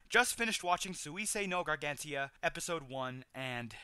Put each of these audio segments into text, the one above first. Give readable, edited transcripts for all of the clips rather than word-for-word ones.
Just finished watching Suisei no Gargantia, Episode 1, and...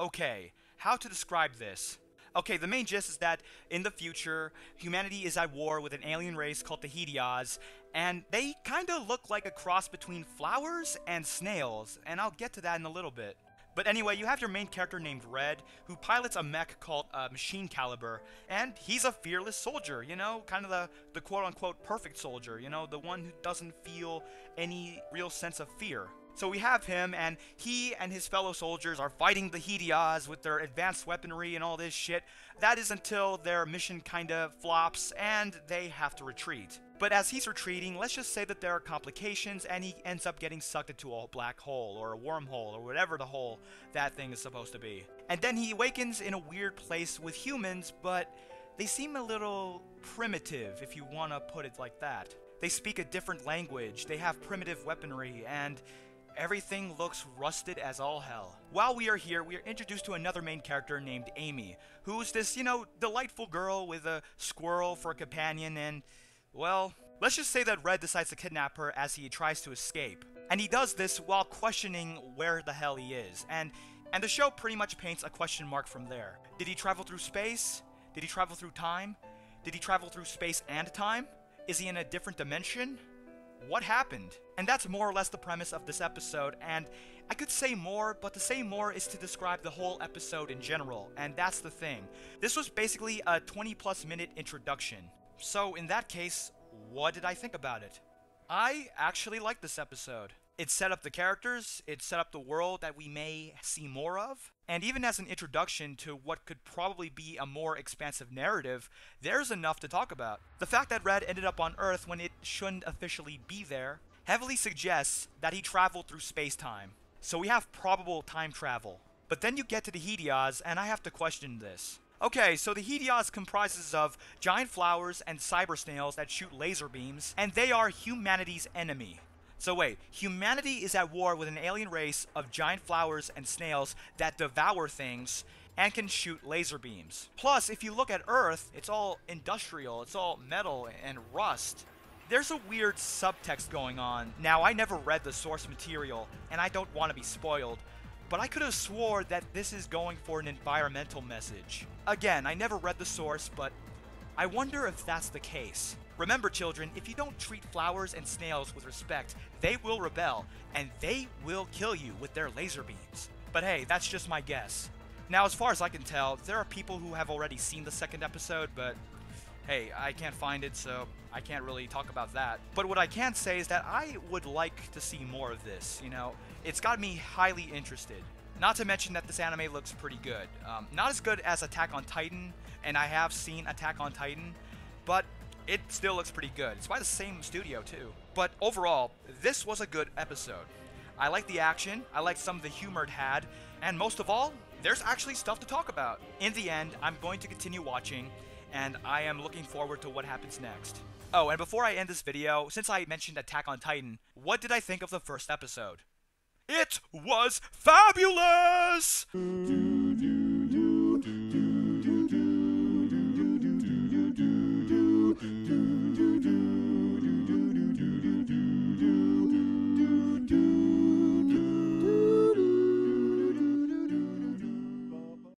okay, how to describe this? Okay, the main gist is that in the future, humanity is at war with an alien race called the Hidias, and they kinda look like a cross between flowers and snails, and I'll get to that in a little bit. But anyway, you have your main character named Red, who pilots a mech called Machine Caliber, and he's a fearless soldier, you know, kind of the quote-unquote perfect soldier, you know, the one who doesn't feel any real sense of fear. So we have him, and he and his fellow soldiers are fighting the Hidias with their advanced weaponry and all this shit. That is until their mission kinda flops, and they have to retreat. But as he's retreating, let's just say that there are complications, and he ends up getting sucked into a black hole, or a wormhole, or whatever the hole that thing is supposed to be. And then he awakens in a weird place with humans, but they seem a little primitive, if you want to put it like that. They speak a different language, they have primitive weaponry, and everything looks rusted as all hell. While we are here, we are introduced to another main character named Amy, who's this, you know, delightful girl with a squirrel for a companion, and, well, let's just say that Red decides to kidnap her as he tries to escape. And he does this while questioning where the hell he is, and the show pretty much paints a question mark from there. Did he travel through space? Did he travel through time? Did he travel through space and time? Is he in a different dimension? What happened? And that's more or less the premise of this episode, and I could say more, but to say more is to describe the whole episode in general, and that's the thing. This was basically a 20+ minute introduction. So in that case, what did I think about it? I actually liked this episode. It set up the characters, it set up the world that we may see more of, and even as an introduction to what could probably be a more expansive narrative, there's enough to talk about. The fact that Red ended up on Earth when it shouldn't officially be there heavily suggests that he traveled through space-time. So we have probable time travel. But then you get to the Hidias, and I have to question this. Okay, so the Hidias comprises of giant flowers and cyber snails that shoot laser beams, and they are humanity's enemy. So wait, humanity is at war with an alien race of giant flowers and snails that devour things and can shoot laser beams. Plus, if you look at Earth, it's all industrial, it's all metal and rust. There's a weird subtext going on. Now, I never read the source material, and I don't want to be spoiled, but I could have swore that this is going for an environmental message. Again, I never read the source, but I wonder if that's the case. Remember, children, if you don't treat flowers and snails with respect, they will rebel, and they will kill you with their laser beams. But hey, that's just my guess. Now, as far as I can tell, there are people who have already seen the second episode, but hey, I can't find it, so I can't really talk about that. But what I can say is that I would like to see more of this, you know? It's got me highly interested. Not to mention that this anime looks pretty good. Not as good as Attack on Titan, and I have seen Attack on Titan, but it still looks pretty good. It's by the same studio, too. But overall, this was a good episode. I liked the action, I liked some of the humor it had, and most of all, there's actually stuff to talk about. In the end, I'm going to continue watching, and I am looking forward to what happens next. Oh, and before I end this video, since I mentioned Attack on Titan, what did I think of the first episode? It was fabulous!